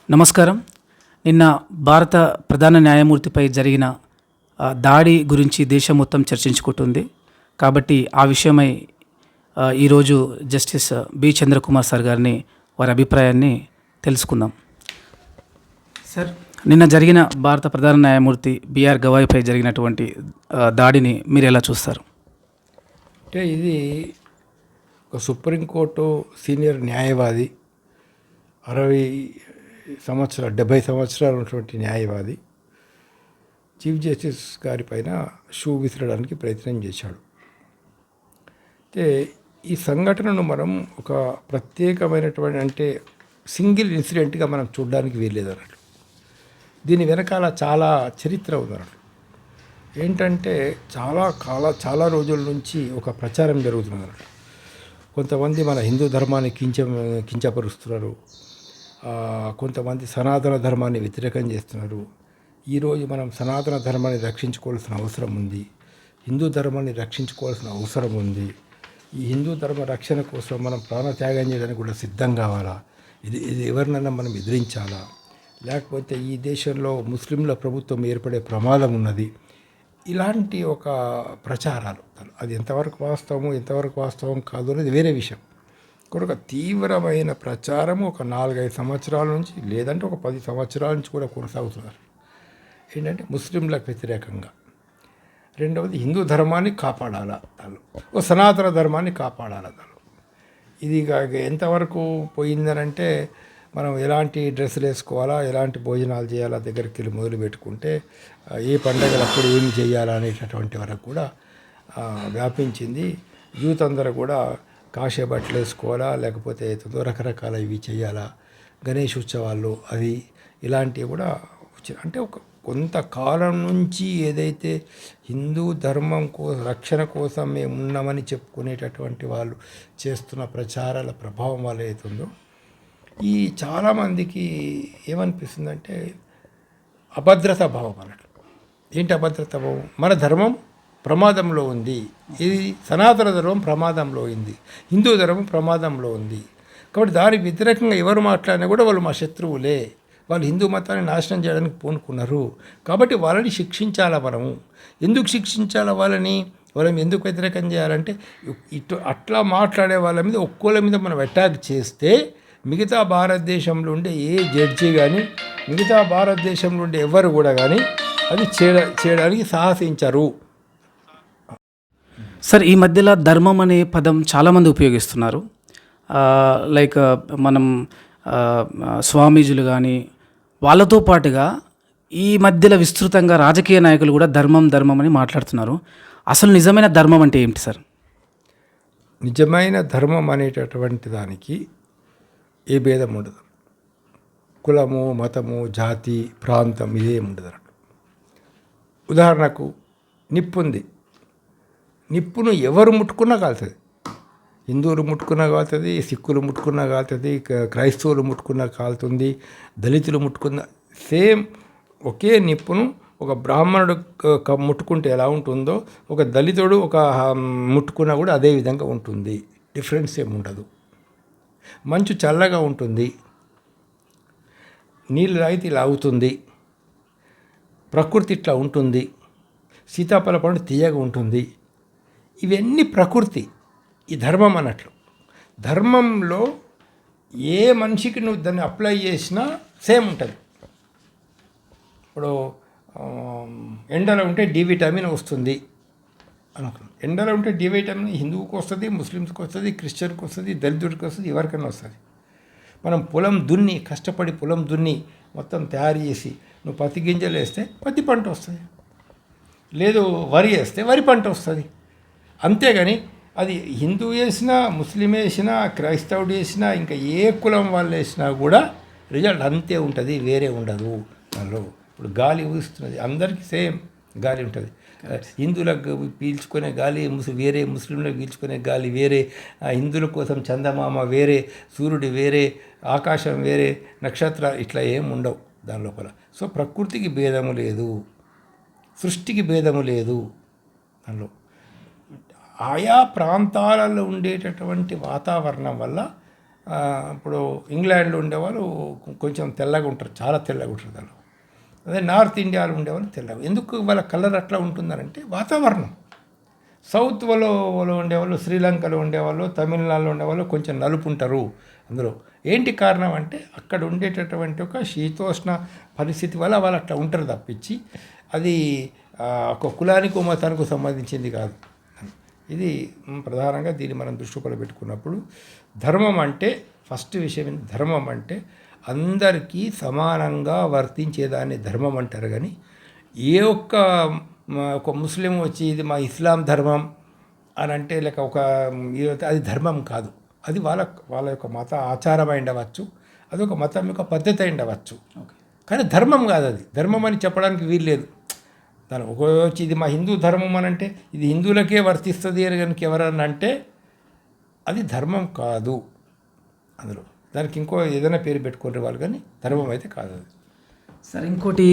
నమస్కారం. నిన్న భారత ప్రధాన న్యాయమూర్తిపై జరిగిన దాడి గురించి దేశం మొత్తం చర్చించుకుంటుంది. కాబట్టి ఆ విషయమై ఈరోజు జస్టిస్ బి చంద్రకుమార్ సార్ గారిని వారి అభిప్రాయాన్ని తెలుసుకుందాం. సార్, నిన్న జరిగిన భారత ప్రధాన న్యాయమూర్తి బిఆర్ గవాయిపై జరిగినటువంటి దాడిని మీరు ఎలా చూస్తారు? అంటే ఇది ఒక సుప్రీంకోర్టు సీనియర్ న్యాయవాది 70 సంవత్సరాలు ఉన్నటువంటి న్యాయవాది చీఫ్ జస్టిస్ గారి పైన షూ విసరడానికి ప్రయత్నం చేశాడు. అయితే ఈ సంఘటనను మనం ఒక ప్రత్యేకమైనటువంటి అంటే సింగిల్ ఇన్సిడెంట్గా మనం చూడడానికి వీల్లేదన్నట్టు. దీని వెనకాల చాలా చరిత్ర ఉందన్నట్టు. ఏంటంటే చాలా రోజుల నుంచి ఒక ప్రచారం జరుగుతున్నదన్నట్టు. కొంతమంది మన హిందూ ధర్మాన్ని కించపరుస్తున్నారు, కొంతమంది సనాతన ధర్మాన్ని వ్యతిరేకం చేస్తున్నారు. ఈరోజు మనం సనాతన ధర్మాన్ని రక్షించుకోవాల్సిన అవసరం ఉంది, హిందూ ధర్మాన్ని రక్షించుకోవాల్సిన అవసరం ఉంది. ఈ హిందూ ధర్మ రక్షణ కోసం మనం ప్రాణత్యాగం చేయడానికి కూడా సిద్ధం కావాలా? ఇది ఎవరినైనా మనం ఎదిరించాలా? లేకపోతే ఈ దేశంలో ముస్లింల ప్రభుత్వం ఏర్పడే ప్రమాదం ఉన్నది. ఇలాంటి ఒక ప్రచారాలు, అది ఎంతవరకు వాస్తవం కాదు అనేది వేరే విషయం. ఒక తీవ్రమైన ప్రచారం ఒక 4-5 సంవత్సరాల నుంచి, లేదంటే ఒక 10 సంవత్సరాల నుంచి కూడా కొనసాగుతున్నారు. ఏంటంటే ముస్లింలకు వ్యతిరేకంగా. రెండవది హిందూ ధర్మాన్ని కాపాడాలా తను, ఒక సనాతన ధర్మాన్ని కాపాడాలా తను. ఇది ఎంతవరకు పోయిందనంటే మనం ఎలాంటి డ్రెస్సులు వేసుకోవాలా, ఎలాంటి భోజనాలు చేయాలా దగ్గరికి వెళ్ళి మొదలు పెట్టుకుంటే ఏ పండగలప్పుడు ఏమి చేయాలా అనేటటువంటి వరకు కూడా వ్యాపించింది. యూత్ అందరూ కూడా కాషాయ బట్టలు వేసుకోవాలా, లేకపోతే ఏదో రకరకాల ఇవి చేయాలా, గణేష్ ఉత్సవాలు అవి ఇలాంటివి కూడా వచ్చాయి. అంటే ఒక కొంతకాలం నుంచి ఏదైతే హిందూ ధర్మం రక్షణ కోసం మేము ఉన్నామని చెప్పుకునేటటువంటి వాళ్ళు చేస్తున్న ప్రచారాల ప్రభావం వల్ల అవుతుందో ఈ చాలామందికి ఏమనిపిస్తుందంటే అభద్రతా భావం అన్నట్లు. ఏంటి అభద్రతా భావం? మన ధర్మం ప్రమాదంలో ఉంది, ఇది సనాతన ధర్మం ప్రమాదంలో ఉంది, హిందూ ధర్మం ప్రమాదంలో ఉంది. కాబట్టి దానికి వ్యతిరేకంగా ఎవరు మాట్లాడినా కూడా వాళ్ళు మా శత్రువులే, వాళ్ళు హిందూ మతాన్ని నాశనం చేయడానికి పూనుకున్నారు. కాబట్టి వాళ్ళని శిక్షించాలా మనము. ఎందుకు శిక్షించాలా వాళ్ళని ఎందుకు వ్యతిరేకం చేయాలంటే అట్లా మాట్లాడే వాళ్ళ మీద ఒక్కోళ్ళ మీద మనం అటాక్ చేస్తే మిగతా భారతదేశంలో ఉండే ఏ జడ్జి కానీ, మిగతా భారతదేశంలో ఉండే ఎవరు కూడా కానీ అది చేయడానికి సాహసించరు. సార్, ఈ మధ్యలో ధర్మం అనే పదం చాలామంది ఉపయోగిస్తున్నారు. లైక్ మనం స్వామీజీలు కానీ వాళ్ళతో పాటుగా ఈ మధ్యలో విస్తృతంగా రాజకీయ నాయకులు కూడా ధర్మం అని మాట్లాడుతున్నారు. అసలు నిజమైన ధర్మం అంటే ఏమిటి సార్? నిజమైన ధర్మం అనేటటువంటి దానికి ఏ భేదం ఉండదు. కులము, మతము, జాతి, ప్రాంతం ఇదేం ఉండదు అన్నట్టు. ఉదాహరణకు నిప్పు ఉంది. నిప్పును ఎవరు ముట్టుకున్నా కాలుతుంది. హిందువులు ముట్టుకున్నా కాలుతుంది, సిక్కులు ముట్టుకున్నా కాలుతుంది, క్రైస్తవులు ముట్టుకున్నా కాలుతుంది, దళితులు ముట్టుకున్న సేమ్ ఒకే నిప్పును ఒక బ్రాహ్మణుడు ముట్టుకుంటే ఎలా ఉంటుందో ఒక దళితుడు ముట్టుకున్నా కూడా అదే విధంగా ఉంటుంది. డిఫరెన్స్ ఏమి ఉండదు. మంచు చల్లగా ఉంటుంది, నీళ్ళు తాగితే ఇలా అవుతుంది, ప్రకృతి ఇట్లా ఉంటుంది, సీతాఫల పండు తీయగా ఉంటుంది. ఇవన్నీ ప్రకృతి. ఈ ధర్మం అన్నట్లు. ధర్మంలో ఏ మనిషికి నువ్వు దాన్ని అప్లై చేసినా సేమ్ ఉంటుంది. ఇప్పుడు ఎండలో ఉంటే డి విటమిన్ వస్తుంది అనుకున్నాం. ఎండలో ఉంటే డి విటమిన్ హిందువుకి వస్తుంది, ముస్లిమ్స్కి వస్తుంది, క్రిస్టియన్కి వస్తుంది, దళితుడికి వస్తుంది, ఎవరికైనా వస్తుంది. మనం కష్టపడి పొలం దున్ని మొత్తం తయారు చేసి నువ్వు పత్తి గింజలు వేస్తే పత్తి పంట వస్తుంది, లేదు వరి వేస్తే వరి పంట వస్తుంది. అంతేగాని అది హిందూ వేసినా, ముస్లిం వేసినా, క్రైస్తవుడు వేసినా, ఇంకా ఏ కులం వాళ్ళు వేసినా కూడా రిజల్ట్ అంతే ఉంటుంది, వేరే ఉండదు. దానిలో ఇప్పుడు గాలి ఊస్తున్నది, అందరికీ సేమ్ గాలి ఉంటుంది. హిందువులకు పీల్చుకునే గాలి వేరే, ముస్లింలకు పీల్చుకునే గాలి వేరే, హిందువుల కోసం చందమామ వేరే, సూర్యుడు వేరే, ఆకాశం వేరే, నక్షత్రాలు ఇట్లా ఏం ఉండవు దాని లోపల. సో ప్రకృతికి భేదము లేదు, సృష్టికి భేదము లేదు. దానిలో ఆయా ప్రాంతాలలో ఉండేటటువంటి వాతావరణం వల్ల ఇప్పుడు ఇంగ్లాండ్లో ఉండేవాళ్ళు కొంచెం తెల్లగా ఉంటారు, చాలా తెల్లగా ఉంటారు వాళ్ళు. అదే నార్త్ ఇండియాలో ఉండేవాళ్ళు తెల్లగా. ఎందుకు వాళ్ళ కలర్ అట్లా ఉంటుందనంటే వాతావరణం. సౌత్ వాళ్ళు ఉండేవాళ్ళు, శ్రీలంకలో ఉండేవాళ్ళు, తమిళనాడులో ఉండేవాళ్ళు కొంచెం నలుపు ఉంటారు అందులో. ఏంటి కారణం అంటే అక్కడ ఉండేటటువంటి ఒక శీతోష్ణ పరిస్థితి వల్ల వాళ్ళు అట్లా ఉంటారు తప్పించి అది ఒక కులానికి మతానికి సంబంధించింది కాదు. ఇది ప్రధానంగా దీన్ని మనం దృష్టిలో పెట్టుకున్నప్పుడు ధర్మం అంటే ఫస్ట్ విషయం ఏంటి, ధర్మం అంటే అందరికీ సమానంగా వర్తించేదాన్ని ధర్మం అంటారు. కానీ ఏ ఒక ముస్లిం వచ్చి ఇది మా ఇస్లాం ధర్మం అని అంటే లేక అది ధర్మం కాదు. అది వాళ్ళ యొక్క మత ఆచారం అయి ఉండవచ్చు, అది ఒక మతం యొక్క పద్ధతి అయి ఉండవచ్చు, కానీ ధర్మం కాదు. అది ధర్మం అని చెప్పడానికి వీల్లేదు. దాని వచ్చి ఇది మా హిందూ ధర్మం అని అంటే ఇది హిందువులకే వర్తిస్తుంది అని కనుక ఎవరన్నా అంటే అది ధర్మం కాదు. అందులో దానికి ఇంకో ఏదైనా పేరు పెట్టుకునే వాళ్ళు, కానీ ధర్మం అయితే కాదు అది. సరే, ఇంకోటి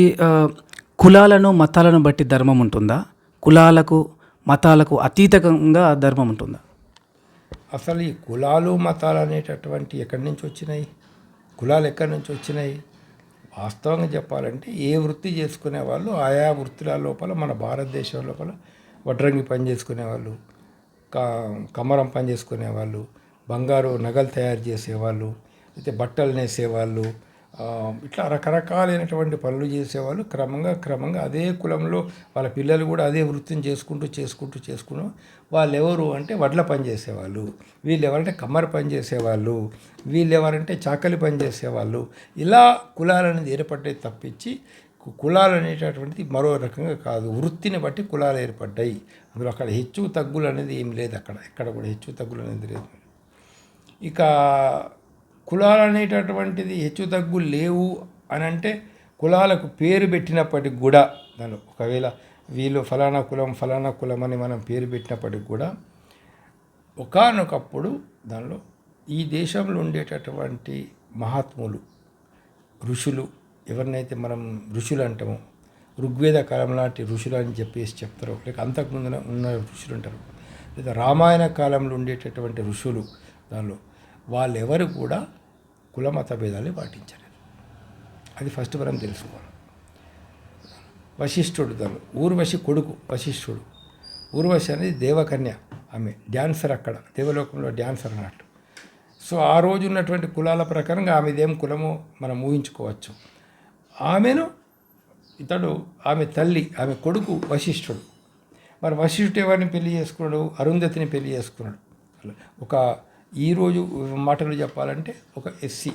కులాలను మతాలను బట్టి ధర్మం ఉంటుందా? కులాలకు మతాలకు అతీతంగా ధర్మం ఉంటుందా? అసలు ఈ కులాలు మతాలు అనేటటువంటి ఎక్కడి నుంచి వచ్చినాయి? కులాలు ఎక్కడి నుంచి వచ్చినాయి? వాస్తవంగా చెప్పాలంటే ఏ వృత్తి చేసుకునే వాళ్ళు ఆయా వృత్తుల లోపల మన భారతదేశం లోపల వడ్రంగి పని చేసుకునేవాళ్ళు, కమ్మరం పని చేసుకునేవాళ్ళు, బంగారు నగలు తయారు చేసేవాళ్ళు, అయితే బట్టలు నేసేవాళ్ళు, ఇట్లా రకరకాలైనటువంటి పనులు చేసేవాళ్ళు. క్రమంగా అదే కులంలో వాళ్ళ పిల్లలు కూడా అదే వృత్తిని చేసుకుంటూ వాళ్ళు ఎవరు అంటే వడ్ల పని చేసేవాళ్ళు, వీళ్ళు ఎవరంటే కమ్మరి పని చేసేవాళ్ళు, వీళ్ళు ఎవరంటే చాకలి పని చేసేవాళ్ళు. ఇలా కులాలు అనేది ఏర్పడ్డాయి తప్పించి కులాలు అనేటటువంటిది మరో రకంగా కాదు. వృత్తిని బట్టి కులాలు ఏర్పడ్డాయి. అందులో అక్కడ హెచ్చు తగ్గులు అనేది ఏం లేదు. ఎక్కడ కూడా హెచ్చు తగ్గులు అనేది లేదు. ఇక కులాలు అనేటటువంటిది హెచ్చు తగ్గులు లేవు అని అంటే కులాలకు పేరు పెట్టినప్పటికి కూడా దానిలో ఒకవేళ వీళ్ళు ఫలానా కులం అని మనం పేరు పెట్టినప్పటికి కూడా ఒకానొకప్పుడు దానిలో ఈ దేశంలో ఉండేటటువంటి మహాత్ములు, ఋషులు, ఎవరినైతే మనం ఋషులు అంటామో, ఋగ్వేద కాలం లాంటి ఋషులు అని చెప్పేసి చెప్తారు, లేక అంతకుముందు ఉన్న ఋషులు అంటారు, లేదా రామాయణ కాలంలో ఉండేటటువంటి ఋషులు, దానిలో వాళ్ళెవరు కూడా కులమత భేదాలు పాటించలేదు. అది ఫస్ట్ మనం తెలుసుకోవాలి. వశిష్ఠుడు దానిలో ఊర్వశి కొడుకు వశిష్ఠుడు. ఊర్వశి అనేది దేవకన్య, ఆమె డ్యాన్సర్, అక్కడ దేవలోకంలో డ్యాన్సర్ అన్నట్టు. సో ఆ రోజు ఉన్నటువంటి కులాల ప్రకారంగా ఆమెదేం కులమో మనం ఊహించుకోవచ్చు. ఆమె తల్లి, ఆమె కొడుకు వశిష్ఠుడు. మరి వశిష్ఠుడు ఎవరిని పెళ్లి చేసుకున్నాడు? అరుంధతిని పెళ్లి చేసుకున్నాడు. ఈరోజు మాటలు చెప్పాలంటే ఒక ఎస్సీ,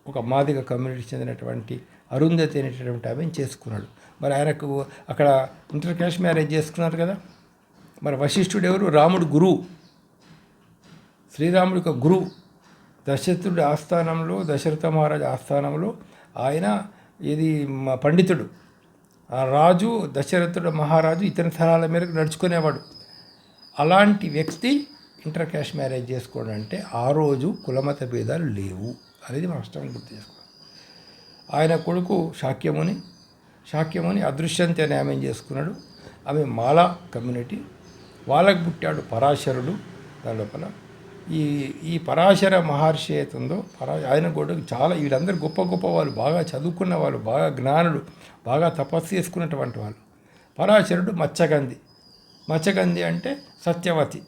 ఒక మాదిగ కమ్యూనిటీకి చెందినటువంటి అరుంధతి అనేటటువంటి ఆమెను చేసుకున్నాడు. మరి ఆయనకు అక్కడ ఇంటర్ క్యాస్ట్ మ్యారేజ్ చేసుకున్నారు కదా. మరి వశిష్ఠుడు ఎవరు? రాముడు గురువు, శ్రీరాముడి యొక్క గురువు. దశరథుడి ఆస్థానంలో, దశరథ మహారాజు ఆస్థానంలో ఆయన ఇది పండితుడు. ఆ రాజు దశరథుడు మహారాజు ఇతని సలహాల మేరకు నడుచుకునేవాడు. అలాంటి వ్యక్తి ఇంటర్ క్యాస్ట్ మ్యారేజ్ చేసుకోవడం అంటే ఆ రోజు కులమత భేదాలు లేవు అనేది మనం స్పష్టంగా గుర్తు చేసుకోవాలి. ఆయన కొడుకు శాక్యముని అదృశ్యంతి అనే ఆమె చేసుకున్నాడు. ఆమె మాలా కమ్యూనిటీ. వాళ్ళకు పుట్టాడు పరాశరుడు. దాని లోపల ఈ పరాశర మహర్షి అవుతుందో ఆయన కూడా చాలా వీళ్ళందరూ గొప్ప వాళ్ళు, బాగా చదువుకున్న వాళ్ళు, బాగా జ్ఞానులు, బాగా తపస్సు చేసుకున్నటువంటి వాళ్ళు. పరాశరుడు మత్స్యగంధి అంటే సత్యవతి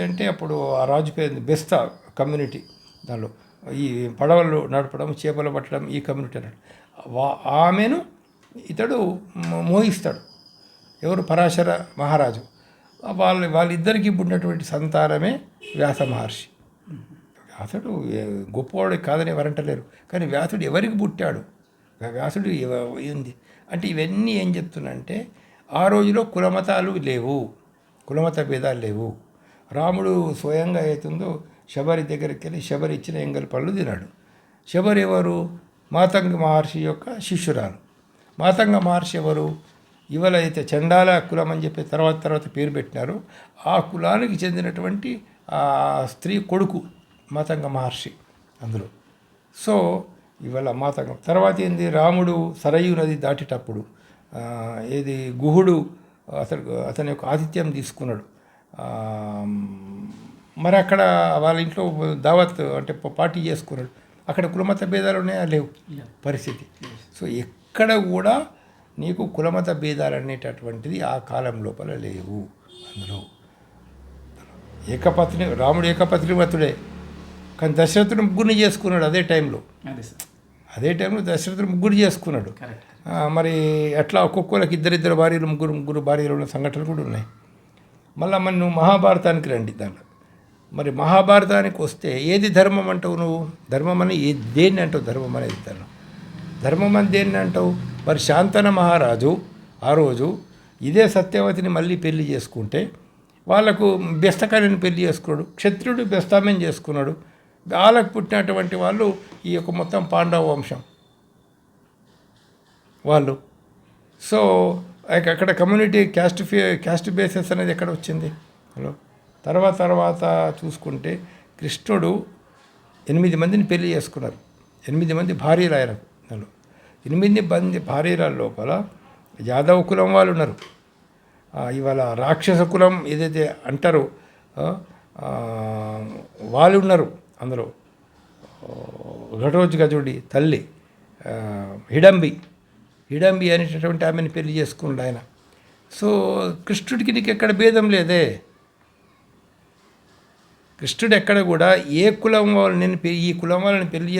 అంటే అప్పుడు ఆ రాజు పేరు బెస్తా కమ్యూనిటీ. దానిలో ఈ పడవలు నడపడం, చేపలు పట్టడం ఈ కమ్యూనిటీ అన్నాడు. ఆమెను ఇతడు మోహిస్తాడు. ఎవరు? పరాశర మహారాజు. వాళ్ళిద్దరికీ పుట్టినటువంటి సంతానమే వ్యాస మహర్షి. వ్యాసుడు గొప్పవాడు కాదని ఎవరంటలేరు, కానీ వ్యాసుడు ఎవరికి పుట్టాడు? వ్యాసుడు ఏంది అంటే ఇవన్నీ ఏం చెప్తున్నాయంటే ఆ రోజులో కులమతాలు లేవు, కులమత భేదాలు లేవు. రాముడు స్వయంగా అవుతుందో శబరి దగ్గరికి వెళ్ళి శబరి ఇచ్చిన ఎంగల్ పళ్ళు తిన్నాడు. శబరి ఎవరు? మాతంగ మహర్షి యొక్క శిష్యురాలు. మాతంగ మహర్షి ఎవరు? ఇవాళైతే చండాల కులం అని చెప్పి తర్వాత పేరు పెట్టినారు. ఆ కులానికి చెందినటువంటి ఆ స్త్రీ కొడుకు మాతంగ మహర్షి అందులో. సో ఇవాళ మాతంగం తర్వాత ఏంది? రాముడు సరయూ నది దాటేటప్పుడు గుహుడు అతని యొక్క ఆతిథ్యం తీసుకున్నాడు. మరి అక్కడ వాళ్ళ ఇంట్లో దావత్ అంటే పార్టీ చేసుకున్నాడు, అక్కడ కులమత భేదాలు ఉన్నాయా? లేవు పరిస్థితి. సో ఎక్కడ కూడా నీకు కులమత భేదాలు అనేటటువంటిది ఆ కాలం లోపల లేవు. అందులో రాముడు ఏకపత్నివ్రతుడే, కానీ దశరథుడు ముగ్గురిని చేసుకున్నాడు అదే టైంలో దశరథుడు ముగ్గురు చేసుకున్నాడు. మరి అట్లా ఒక్కొక్కరికి ఇద్దరిద్దరు భార్యలు, ముగ్గురు భార్యలు ఉన్న సంఘటనలు కూడా ఉన్నాయి. మళ్ళీ మన నువ్వు మహాభారతానికి రండి. దాంట్లో మరి మహాభారతానికి వస్తే ఏది ధర్మం అంటావు నువ్వు? ధర్మం అని దేన్ని అంటావు? ధర్మం అనేది ధర్మం అని దేన్ని అంటావు? మరి శాంతన మహారాజు ఆ రోజు ఇదే సత్యవతిని మళ్ళీ పెళ్లి చేసుకుంటే వాళ్ళకు బెస్తకాలిని పెళ్లి చేసుకున్నాడు, క్షత్రుడు బెస్తామని చేసుకున్నాడు. వాళ్ళకు పుట్టినటువంటి వాళ్ళు ఈ యొక్క మొత్తం పాండవ వంశం వాళ్ళు. సో అక్కడ కమ్యూనిటీ క్యాస్ట్ బేసిస్ అనేది ఎక్కడ వచ్చింది? హలో. తర్వాత చూసుకుంటే కృష్ణుడు 8 మందిని పెళ్లి చేసుకున్నారు, 8 మంది భార్యలు ఆయనకు. 8 మంది భార్యల లోపల యాదవ కులం వాళ్ళు ఉన్నారు, ఇవాళ రాక్షస కులం ఏదైతే అంటారో వాళ్ళు ఉన్నారు. అందులో ఘటోజ గజుడి తల్లి హిడంబి అనేటటువంటి ఆమెను పెళ్లి చేసుకున్నాడు ఆయన. సో కృష్ణుడికి నీకు ఎక్కడ భేదం లేదే. కృష్ణుడు ఎక్కడ కూడా ఏ కులం వాళ్ళని ఈ కులం వాళ్ళని పెళ్లి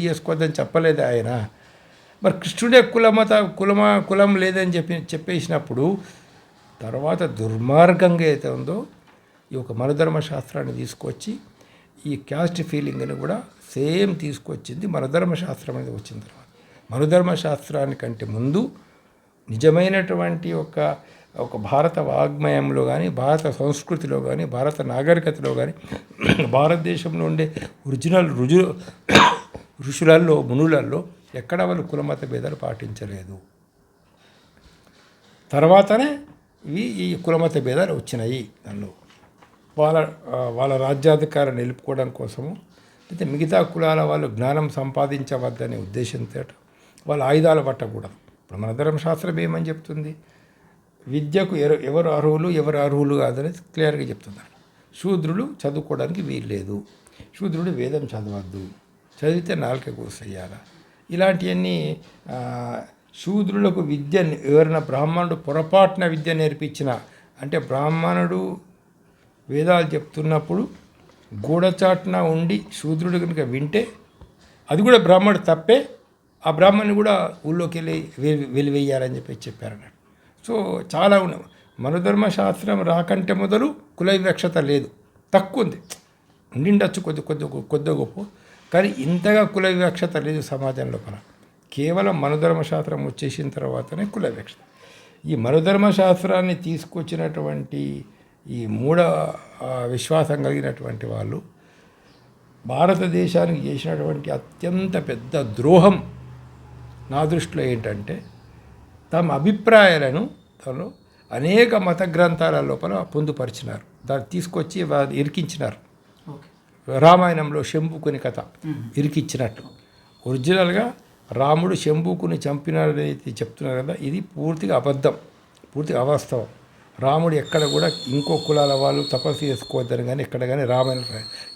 చేసుకోవద్దని చెప్పలేదు ఆయన. మరి కృష్ణుడే కులం లేదని చెప్పేసినప్పుడు తర్వాత దుర్మార్గంగా అయితే ఉందో ఈ యొక్క మనధర్మ శాస్త్రాన్ని తీసుకొచ్చి ఈ క్యాస్ట్ ఫీలింగ్ని కూడా సేమ్ తీసుకొచ్చింది మనధర్మ శాస్త్రం అనేది వచ్చిన తర్వాత. మనధర్మ శాస్త్రానికంటే ముందు నిజమైనటువంటి ఒక భారత వాగ్మయంలో కానీ, భారత సంస్కృతిలో కానీ, భారత నాగరికతలో కానీ, భారతదేశంలో ఉండే ఒరిజినల్ ఋషులలో మునులలో ఎక్కడ వాళ్ళు కులమత భేదాలు పాటించలేదు. తర్వాతనే ఈ కులమత భేదాలు వచ్చినాయి. దానిలో వాళ్ళ రాజ్యాధికారం నిలుపుకోవడం కోసము, అయితే మిగతా కులాల వాళ్ళు జ్ఞానం సంపాదించవద్దనే ఉద్దేశంతో వాళ్ళు ఆయుధాలు పట్టకూడదు. ఇప్పుడు మన ధర్మశాస్త్రం ఏమని చెప్తుంది? విద్యకు ఎవరు అర్హులు కాదనేది క్లియర్గా చెప్తున్నారు. శూద్రులు చదువుకోవడానికి వీల్లేదు, శూద్రుడు వేదం చదవద్దు, చదివితే నాలుక కోసేయాలి. ఇలాంటివన్నీ శూద్రులకు విద్య ఎవరైనా బ్రాహ్మణుడు పొరపాటున విద్య నేర్పించిన, అంటే బ్రాహ్మణుడు వేదాలు చెప్తున్నప్పుడు గూఢచాటున ఉండి శూద్రుడు కనుక వింటే అది కూడా బ్రాహ్మణుడు తప్పే, ఆ బ్రాహ్మణుని కూడా ఊళ్ళోకి వెలివేయాలని చెప్పారన్నట్టు. సో చాలా ఉన్నాయి. మనధర్మశాస్త్రం రాకంటే మొదలు కుల వివక్షత లేదు, తక్కువ ఉంది, ఉండిండొచ్చు కొద్ది గొప్ప, కానీ ఇంతగా కుల వివక్షత లేదు సమాజం లోపల. కేవలం మనధర్మశాస్త్రం వచ్చేసిన తర్వాతనే కుల వివక్షత. ఈ మనధర్మశాస్త్రాన్ని తీసుకొచ్చినటువంటి ఈ మూఢ విశ్వాసం కలిగినటువంటి వాళ్ళు భారతదేశానికి చేసినటువంటి అత్యంత పెద్ద ద్రోహం నా దృష్టిలో ఏంటంటే, తమ అభిప్రాయాలను తను అనేక మత గ్రంథాల లోపల పొందుపరిచినారు, దాన్ని తీసుకొచ్చి ఇరికించినారు. రామాయణంలో శంభుకుని కథ ఇరికిచ్చినట్టు. ఒరిజినల్గా రాముడు శంభుకుని చంపినాడైతే చెప్తున్నారు కదా, ఇది పూర్తిగా అబద్ధం, పూర్తిగా అవాస్తవం. రాముడు ఎక్కడ కూడా ఇంకో కులాల వాళ్ళు తపస్సు చేసుకోవద్దని కానీ ఎక్కడ కానీ రామాయణం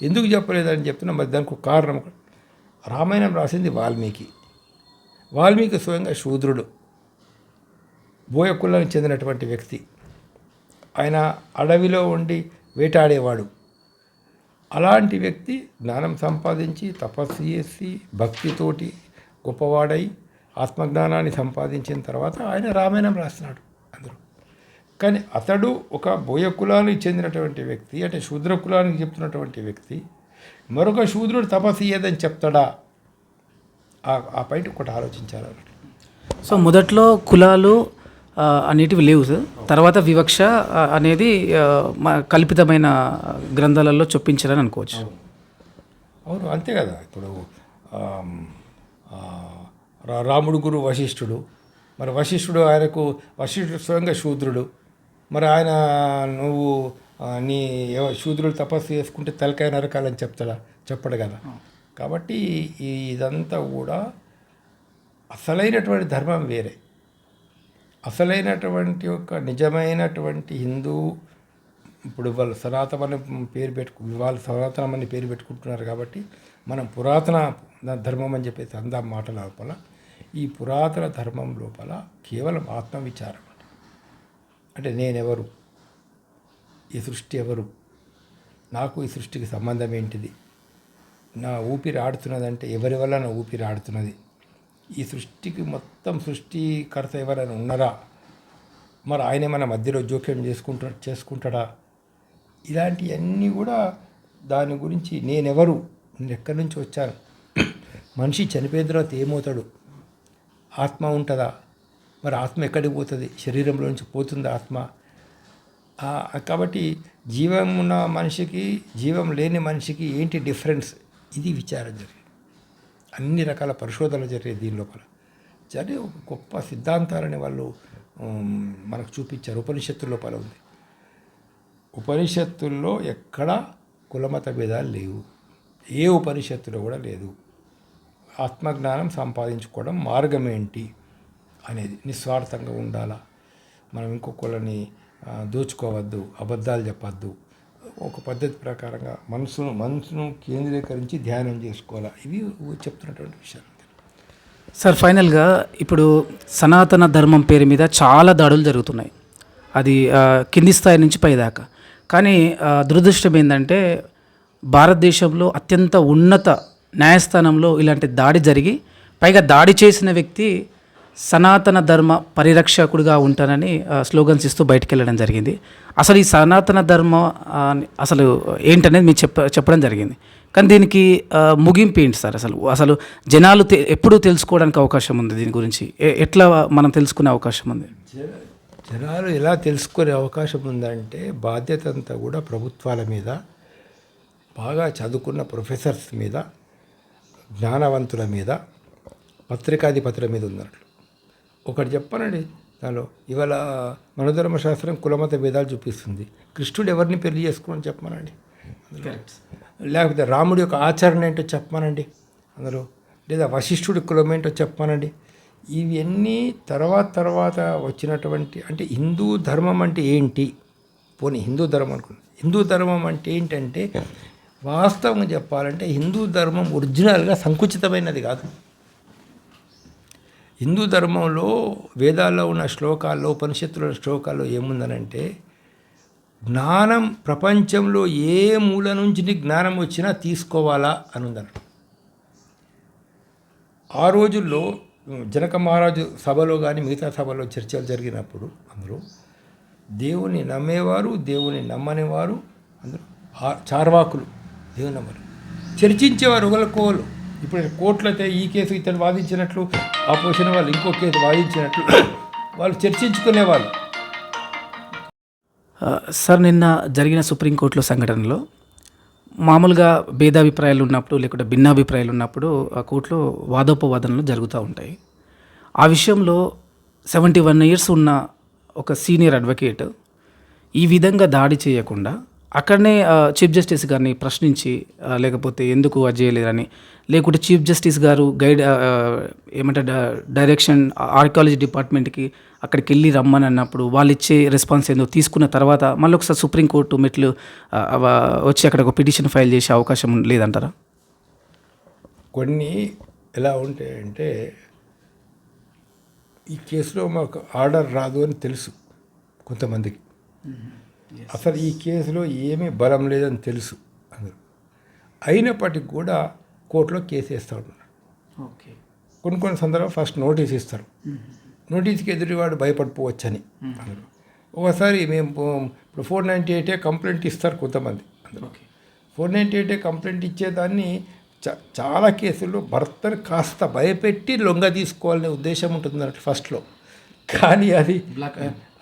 ఎందుకు చెప్పలేదని చెప్తున్నా. మరి దానికి ఒక కారణం, రామాయణం రాసింది వాల్మీకి స్వయంగా శూద్రుడు, బోయ కులానికి చెందినటువంటి వ్యక్తి. ఆయన అడవిలో ఉండి వేటాడేవాడు. అలాంటి వ్యక్తి జ్ఞానం సంపాదించి తపస్సు చేసి భక్తితోటి గొప్పవాడై ఆత్మజ్ఞానాన్ని సంపాదించిన తర్వాత ఆయన రామాయణం రాస్తున్నాడు అందరూ. కానీ అతడు ఒక బోయ కులానికి చెందినటువంటి వ్యక్తి, అంటే శూద్ర కులానికి చెప్తున్నటువంటి వ్యక్తి మరొక శూద్రుడు తపస్సు చేయదని చెప్తాడా? ఆ పైన ఒకటి ఆలోచించాలి. సో మొదట్లో కులాలు అనేటివి లేవు సార్, తర్వాత వివక్ష అనేది కల్పితమైన గ్రంథాలలో చొప్పించారని అనుకోవచ్చు. అవును, అంతే కదా. ఇప్పుడు రాముడు గురు వశిష్ఠుడు, మరి వశిష్ఠుడు స్వయంగా శూద్రుడు, మరి ఆయన నువ్వు శూద్రుడు తపస్సు చేసుకుంటే తలకాయ నరకాలని చెప్పడు కదా. కాబట్టి ఇదంతా కూడా అసలైనటువంటి ధర్మం వేరే, అసలైనటువంటి ఒక నిజమైనటువంటి హిందూ ఇప్పుడు వాళ్ళు సనాతనమని వాళ్ళు సనాతనమని పేరు పెట్టుకుంటున్నారు కాబట్టి మనం పురాతన ధర్మం అని చెప్పేసి అందాం మాట లోపల ఈ పురాతన ధర్మం లోపల కేవలం ఆత్మవిచారం అంటే నేనెవరు, ఈ సృష్టి ఎవరు, నాకు ఈ సృష్టికి సంబంధం ఏంటిది, నా ఊపిరి ఆడుతున్నదంటే ఎవరి వల్ల నా ఊపిరి ఆడుతున్నది, ఈ సృష్టికి మొత్తం సృష్టికర్త ఎవరైనా ఉన్నారా, మరి ఆయన మన మధ్యలో జోక్యం చేసుకుంటాడా, ఇలాంటివన్నీ కూడా దాని గురించి నేనెవరు, నేను ఎక్కడి నుంచి వచ్చాను, మనిషి చనిపోయిన తర్వాత ఏమవుతాడు, ఆత్మ ఉంటుందా, మరి ఆత్మ ఎక్కడికి పోతుంది, శరీరంలో నుంచి పోతుంది ఆత్మ. కాబట్టి జీవం ఉన్న మనిషికి జీవం లేని మనిషికి ఏంటి డిఫరెన్స్, ఇది విచారం జరిగింది. అన్ని రకాల పరిశోధనలు జరిగాయి దీని లోపల. జరిగే ఒక గొప్ప సిద్ధాంతాలని వాళ్ళు మనకు చూపించారు. ఉపనిషత్తు లోపల ఉంది. ఉపనిషత్తుల్లో ఎక్కడ కులమత భేదాలు లేవు, ఏ ఉపనిషత్తులో కూడా లేదు. ఆత్మజ్ఞానం సంపాదించుకోవడం మార్గం ఏంటి అనేది, నిస్వార్థంగా ఉండాలా, మనం ఇంకొకళ్ళని దోచుకోవద్దు, అబద్ధాలు చెప్పద్దు, ఒక పద్ధతి ప్రకారంగా మనసును కేంద్రీకరించి ధ్యానం చేసుకోవాలా, ఇవి చెప్తున్నటువంటి విషయాలు. సార్ ఫైనల్గా ఇప్పుడు సనాతన ధర్మం పేరు మీద చాలా దాడులు జరుగుతున్నాయి, అది కింది స్థాయి నుంచి పైదాకా. కానీ దురదృష్టం ఏంటంటే భారతదేశంలో అత్యంత ఉన్నత న్యాయస్థానంలో ఇలాంటి దాడి జరిగి పైగా దాడి చేసిన వ్యక్తి సనాతన ధర్మ పరిరక్షకుడిగా ఉంటానని స్లోగన్స్ ఇస్తూ బయటికి వెళ్ళడం జరిగింది. అసలు ఈ సనాతన ధర్మ అసలు ఏంటనేది మీరు చెప్పడం జరిగింది. కానీ దీనికి ముగింపు ఏంటి సార్? అసలు జనాలు ఎప్పుడు తెలుసుకోవడానికి అవకాశం ఉంది దీని గురించి? ఎట్లా మనం తెలుసుకునే అవకాశం ఉంది? జనాలు ఎలా తెలుసుకునే అవకాశం ఉందంటే బాధ్యత అంతా కూడా ప్రభుత్వాల మీద, బాగా చదువుకున్న ప్రొఫెసర్స్ మీద, జ్ఞానవంతుల మీద, పత్రికాధిపతుల మీద ఉన్నట్లు. ఒకటి చెప్పానండి, దానిలో ఇవాళ మనోధర్మశాస్త్రం కులమత భేదాలు చూపిస్తుంది. కృష్ణుడు ఎవరిని పెళ్లి చేసుకోమని చెప్పమనండి, లేకపోతే రాముడి యొక్క ఆచరణ ఏంటో చెప్పమనండి అందులో, లేదా వశిష్ఠుడి కులం ఏంటో చెప్పమనండి. ఇవన్నీ తర్వాత వచ్చినటువంటి, అంటే హిందూ ధర్మం అంటే ఏంటి, పోనీ హిందూ ధర్మం అనుకున్నాను. హిందూ ధర్మం అంటే ఏంటంటే వాస్తవంగా చెప్పాలంటే హిందూ ధర్మం ఒరిజినల్గా సంకుచితమైనది కాదు. హిందూ ధర్మంలో వేదాల్లో ఉన్న శ్లోకాల్లో, ఉపనిషత్తులో ఉన్న శ్లోకాల్లో ఏముందనంటే జ్ఞానం ప్రపంచంలో ఏ మూల నుంచి జ్ఞానం వచ్చినా తీసుకోవాలా అని ఉందన్నమాట. ఆ రోజుల్లో జనక మహారాజు సభలో కానీ మిగతా సభలో చర్చలు జరిగినప్పుడు అందులో దేవుని నమ్మేవారు, దేవుని నమ్మనివారు, అందరూ చార్వాకులు, దేవుని నమ్మరు, చర్చించేవారు ఒకరికోలు. ఇప్పుడు కోర్టులైతే ఈ కేసు ఇతను వాదించినట్లు, ఆపోజిషన్ వాళ్ళు ఇంకో కేసు వాదించినట్లు వాళ్ళు చర్చించుకునేవాళ్ళు. సార్ నిన్న జరిగిన సుప్రీంకోర్టులో సంఘటనలో మామూలుగా భేదాభిప్రాయాలు ఉన్నప్పుడు లేకుంటే భిన్నాభిప్రాయాలు ఉన్నప్పుడు ఆ కోర్టులో వాదోపవాదనలు జరుగుతూ ఉంటాయి. ఆ విషయంలో 71 years ఉన్న ఒక సీనియర్ అడ్వకేట్ ఈ విధంగా దాడి చేయకుండా అక్కడనే చీఫ్ జస్టిస్ గారిని ప్రశ్నించి లేకపోతే ఎందుకు అది చేయలేరని, లేకుంటే చీఫ్ జస్టిస్ గారు ఏమంటారు డైరెక్షన్ ఆర్కియాలజీ డిపార్ట్మెంట్కి అక్కడికి వెళ్ళి రమ్మని అన్నప్పుడు వాళ్ళు ఇచ్చే రెస్పాన్స్ ఏందో తీసుకున్న తర్వాత మళ్ళీ ఒకసారి సుప్రీంకోర్టు మెట్లు వచ్చి అక్కడ ఒక పిటిషన్ ఫైల్ చేసే అవకాశం లేదంటారా? కొన్ని ఎలా ఉంటాయంటే ఈ కేసులో మాకు ఆర్డర్ రాదు అని తెలుసు కొంతమందికి, అసలు ఈ కేసులో ఏమీ బలం లేదని తెలుసు అందరూ, అయినప్పటికీ కూడా కోర్టులో కేసు వేస్తూ ఉన్నారు. ఓకే, కొన్ని సందర్భాలు ఫస్ట్ నోటీస్ ఇస్తారు, నోటీస్కి ఎదురువాడు భయపడిపోవచ్చని అందరూ. ఒకసారి మేము ఇప్పుడు 498 కంప్లైంట్ ఇస్తారు కొంతమంది అందరూ. 498 కంప్లైంట్ ఇచ్చేదాన్ని చాలా కేసుల్లో భర్తను కాస్త భయపెట్టి లొంగ తీసుకోవాలనే ఉద్దేశం ఉంటుంది అన్నట్టు ఫస్ట్లో, కానీ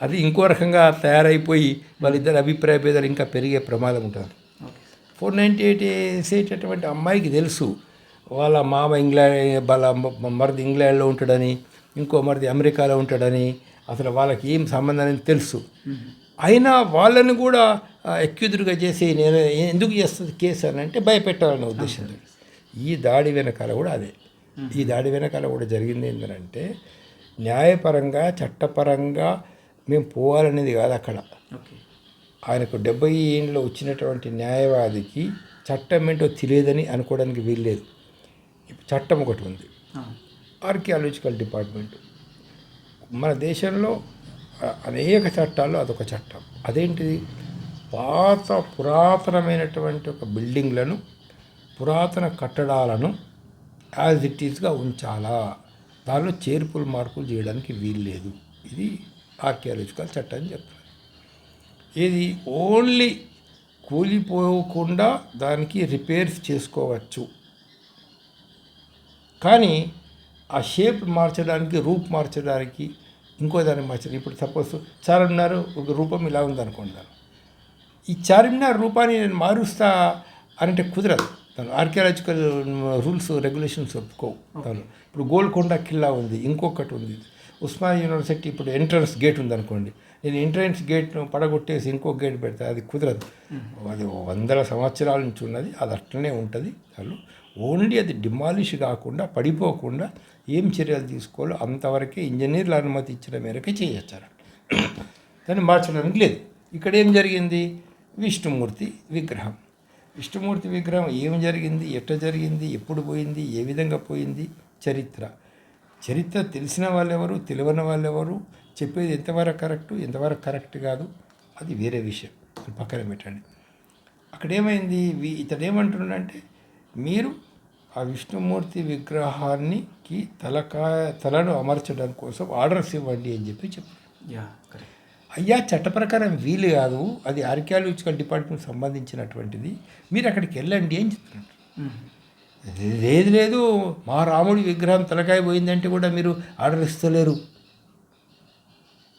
అది ఇంకో రకంగా తయారైపోయి వాళ్ళిద్దరు అభిప్రాయ భేదాలు ఇంకా పెరిగే ప్రమాదం ఉంటుంది. 498 వేసేటటువంటి అమ్మాయికి తెలుసు వాళ్ళ మామ వాళ్ళ మరిది ఇంగ్లాండ్లో ఉంటాడని, ఇంకో మరిది అమెరికాలో ఉంటాడని, అసలు వాళ్ళకి ఏం సంబంధం అని తెలుసు. అయినా వాళ్ళని కూడా ఎక్యూదురుగా చేసి నేను ఎందుకు చేస్తుంది కేసు అని అంటే భయపెట్టాలనే ఉద్దేశంతో. ఈ దాడి వెనకాల కూడా అదే, ఈ దాడి వెనకాల కూడా జరిగింది ఏంటంటే న్యాయపరంగా చట్టపరంగా మేము పోవాలనేది కాదు అక్కడ. ఆయనకు 70 ఏళ్ళలో వచ్చినటువంటి న్యాయవాదికి చట్టం ఏంటో తెలియదని అనుకోవడానికి వీల్లేదు. ఇప్పుడు చట్టం ఒకటి ఉంది, ఆర్కియాలజికల్ డిపార్ట్మెంట్. మన దేశంలో అనేక చట్టాల్లో అదొక చట్టం. అదేంటిది? పురాతనమైనటువంటి ఒక బిల్డింగ్లను, పురాతన కట్టడాలను యాజ్ ఇట్ ఈస్గా ఉంచాలా, దానిలో చేర్పులు మార్పులు చేయడానికి వీల్లేదు. ఇది ఆర్కియాలజికల్ చట్టం అని చెప్తున్నారు. ఇది ఓన్లీ కూలిపోకుండా దానికి రిపేర్స్ చేసుకోవచ్చు, కానీ ఆ షేప్ మార్చడానికి, రూప్ మార్చడానికి, ఇంకో దాన్ని మార్చడానికి. ఇప్పుడు సపోజ్ చార్మినార్ ఒక రూపం ఇలా ఉందనుకుంటాను, ఈ చార్మినార్ రూపాన్ని నేను మారుస్తా అంటే కుదరదు. తను ఆర్కియాలజికల్ రూల్స్ రెగ్యులేషన్స్ ఒప్పుకోవు. తను ఇప్పుడు గోల్కొండ కిల్లా ఉంది, ఇంకొకటి ఉంది, ఉస్మానియా యూనివర్సిటీ ఇప్పుడు ఎంట్రన్స్ గేట్ ఉందనుకోండి, నేను ఎంట్రన్స్ గేట్ను పడగొట్టేసి ఇంకో గేట్ పెడతా, అది కుదరదు. అది 100 సంవత్సరాల నుంచి ఉన్నది, అది అట్లనే ఉంటుంది. అసలు ఓన్లీ అది డిమాలిష్ కాకుండా, పడిపోకుండా ఏం చర్యలు తీసుకోవాలో అంతవరకే ఇంజనీర్ల అనుమతి ఇచ్చిన మేరకే చేయొచ్చారు. దాన్ని మార్చడానికి లేదు. ఇక్కడ ఏం జరిగింది? విష్ణుమూర్తి విగ్రహం. విష్ణుమూర్తి విగ్రహం ఏం జరిగింది, ఎట్లా జరిగింది, ఎప్పుడు పోయింది, ఏ విధంగా పోయింది, చరిత్ర తెలిసిన వాళ్ళెవరు, తెలియని వాళ్ళెవరు, చెప్పేది ఎంతవరకు కరెక్టు, ఎంతవరకు కరెక్ట్ కాదు, అది వేరే విషయం, పక్కన పెట్టండి. అక్కడ ఏమైంది? ఇతడు ఏమంటున్నాడంటే, మీరు ఆ విష్ణుమూర్తి విగ్రహానికి తలను అమర్చడం కోసం ఆర్డర్స్ ఇవ్వండి అని చెప్పారు. అయ్యా, చట్ట ప్రకారం వీలు కాదు, అది ఆర్కియాలజికల్ డిపార్ట్మెంట్ సంబంధించినటువంటిది, మీరు అక్కడికి వెళ్ళండి అని చెప్తున్నారు. లేదు మా రాముడి విగ్రహం తలకాయ పోయిందంటే కూడా మీరు ఆర్డర్ ఇస్తలేరు.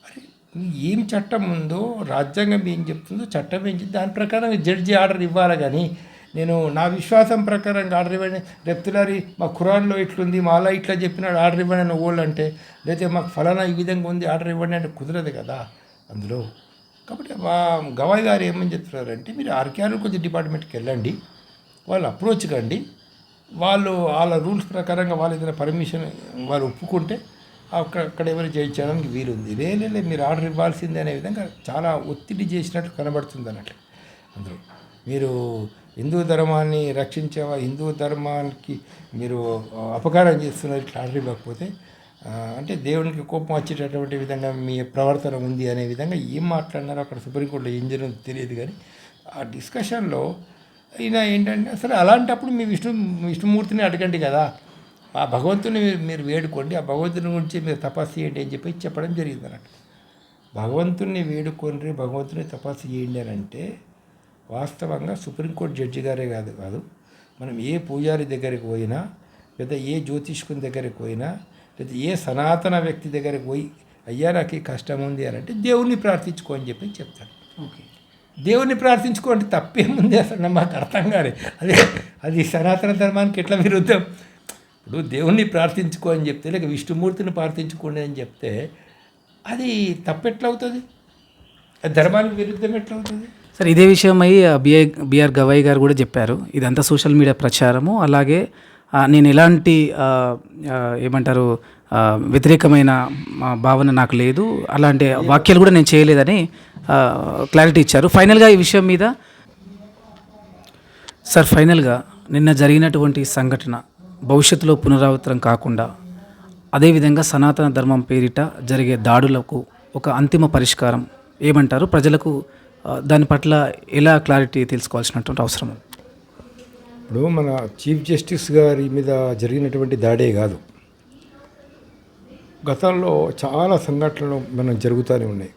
అరే, ఏం చట్టం ఉందో, రాజ్యాంగం ఏం చెప్తుందో, చట్టం ఏం చెప్తుంది, దాని ప్రకారం జడ్జి ఆర్డర్ ఇవ్వాలి. కానీ నేను నా విశ్వాసం ప్రకారం ఆర్డర్ ఇవ్వండి, రేపులారి మా ఖురాన్లో ఇట్లుంది, మాలా ఇట్లా చెప్పినాడు ఆర్డర్ ఇవ్వండి అని ఓళ్ళు అంటే, లేకపోతే మాకు ఫలానా ఈ విధంగా ఉంది ఆర్డర్ ఇవ్వండి అంటే కుదరదు కదా అందులో. కాబట్టి మా గవాయి గారు ఏమని చెప్తున్నారంటే, మీరు ఆర్కియాలజికల్ డిపార్ట్మెంట్కి వెళ్ళండి, వాళ్ళు అప్రోచ్ కండి, వాళ్ళ రూల్స్ ప్రకారంగా వాళ్ళు ఏదైనా పర్మిషన్ వాళ్ళు ఒప్పుకుంటే అక్కడ ఎవరు చేయించడానికి వీలుంది. లేదు మీరు ఆర్డర్ ఇవ్వాల్సిందే అనే విధంగా చాలా ఒత్తిడి చేసినట్టు కనబడుతుంది అన్నట్లు. అందులో మీరు హిందూ ధర్మాన్ని రక్షించేవా, హిందూ ధర్మానికి మీరు అపకారం చేస్తున్నారు ఇట్లా ఆర్డర్ ఇవ్వకపోతే, అంటే దేవునికి కోపం వచ్చేటటువంటి విధంగా మీ ప్రవర్తన ఉంది అనే విధంగా ఏం మాట్లాడినారో అక్కడ సుప్రీంకోర్టులో ఏం జరిగిందో తెలియదు. కానీ ఆ డిస్కషన్లో ఈయన ఏంటంటే, అసలు అలాంటప్పుడు మీ విష్ణుమూర్తిని అడగండి కదా, ఆ భగవంతుని మీరు వేడుకోండి, ఆ భగవంతుని గురించి మీరు తపస్సు చేయండి అని చెప్పడం జరిగింది అన్నట్టు. భగవంతుని వేడుకోండి, భగవంతుని తపస్సు చేయండి అని అంటే వాస్తవంగా సుప్రీంకోర్టు జడ్జి గారే కాదు, మనం ఏ పూజారి దగ్గరికి పోయినా, లేదా ఏ జ్యోతిష్కుని దగ్గరికి పోయినా, లేదా ఏ సనాతన వ్యక్తి దగ్గరికి పోయి, అయ్యా నాకు ఈ కష్టం ఉంది అని అంటే దేవుణ్ణి ప్రార్థించుకో అని చెప్తాడు. ఓకే, దేవుణ్ణి ప్రార్థించుకోండి, తప్పేముంది అసలు మాకు అర్థం కాదు. అది సనాతన ధర్మానికి ఎట్లా విరుద్ధం? ఇప్పుడు దేవుణ్ణి ప్రార్థించుకో అని చెప్తే, లేక విష్ణుమూర్తిని ప్రార్థించుకోండి అని చెప్తే అది తప్పెట్లవుతుంది? అది ధర్మానికి విరుద్ధం ఎట్లవుతుంది? సార్, ఇదే విషయమై బిఆర్ గవాయి గారు కూడా చెప్పారు, ఇదంతా సోషల్ మీడియా ప్రచారము, అలాగే నేను ఎలాంటి ఏమంటారు వ్యతిరేకమైన భావన నాకు లేదు, అలాంటి వాక్యాలు కూడా నేను చేయలేదని క్లారిటీ ఇచ్చారు. ఫైనల్గా ఈ విషయం మీద సార్, ఫైనల్గా నిన్న జరిగినటువంటి సంఘటన భవిష్యత్తులో పునరావృతం కాకుండా, అదేవిధంగా సనాతన ధర్మం పేరిట జరిగే దాడులకు ఒక అంతిమ పరిష్కారం ఏమంటారు? ప్రజలకు దాని పట్ల ఎలా క్లారిటీ తెలుసుకోవాల్సినటువంటి అవసరం? ఇప్పుడు మన చీఫ్ జస్టిస్ గారి మీద జరిగినటువంటి దాడే కాదు, గతంలో చాలా సంఘటనలు మనం జరుగుతూనే ఉన్నాయి.